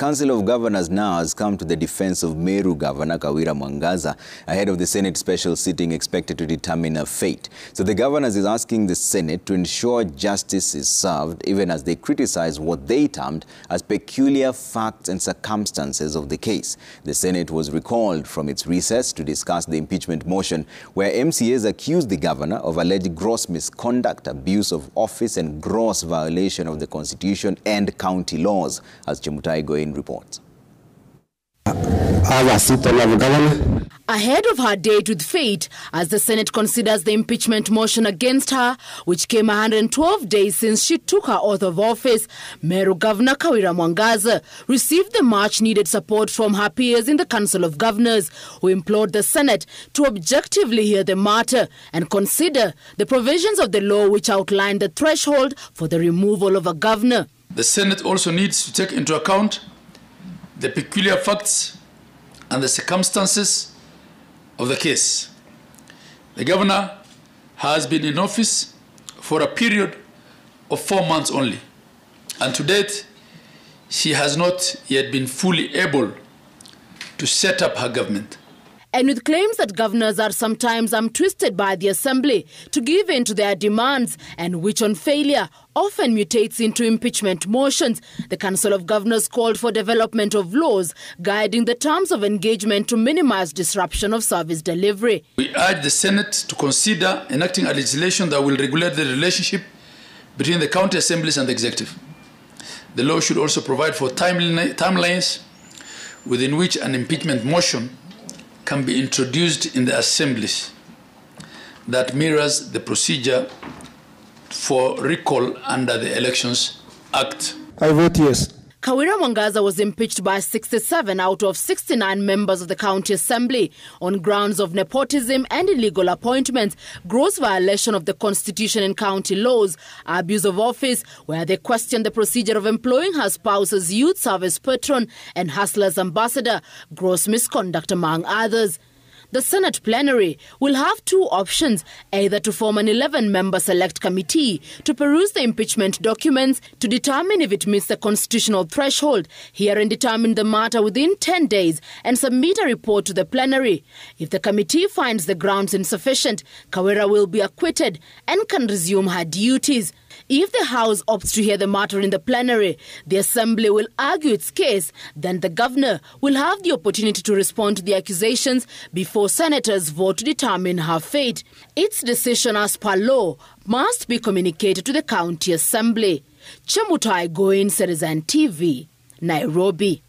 Council of Governors now has come to the defense of Meru Governor Kawira Mwangaza ahead of the Senate special sitting expected to determine her fate. So the governors is asking the Senate to ensure justice is served, even as they criticize what they termed as peculiar facts and circumstances of the case. The Senate was recalled from its recess to discuss the impeachment motion, where MCAs accused the governor of alleged gross misconduct, abuse of office and gross violation of the Constitution and county laws, as Chemutai Goin reports. Ahead of her date with fate, as the Senate considers the impeachment motion against her, which came 112 days since she took her oath of office, Meru Governor Kawira Mwangaza received the much-needed support from her peers in the Council of Governors, who implored the Senate to objectively hear the matter and consider the provisions of the law which outline the threshold for the removal of a governor. The Senate also needs to take into account the peculiar facts and the circumstances of the case. The governor has been in office for a period of 4 months only, and to date, she has not yet been fully able to set up her government. And with claims that governors are sometimes twisted by the Assembly to give in to their demands, and which on failure often mutates into impeachment motions, the Council of Governors called for development of laws guiding the terms of engagement to minimize disruption of service delivery. We urge the Senate to consider enacting a legislation that will regulate the relationship between the county assemblies and the executive. The law should also provide for timelines within which an impeachment motion can be introduced in the assemblies that mirrors the procedure for recall under the Elections Act. I vote yes. Kawira Mwangaza was impeached by 67 out of 69 members of the County Assembly on grounds of nepotism and illegal appointments, gross violation of the Constitution and county laws, abuse of office, where they questioned the procedure of employing her spouse as youth service patron and hustlers ambassador, gross misconduct among others. The Senate plenary will have two options, either to form an 11-member select committee to peruse the impeachment documents to determine if it meets the constitutional threshold, hear and determine the matter within 10 days and submit a report to the plenary. If the committee finds the grounds insufficient, Kawira will be acquitted and can resume her duties. If the House opts to hear the matter in the plenary, the Assembly will argue its case. Then the governor will have the opportunity to respond to the accusations before senators vote to determine her fate. Its decision, as per law, must be communicated to the County Assembly. Chemutai Goin, Citizen TV, Nairobi.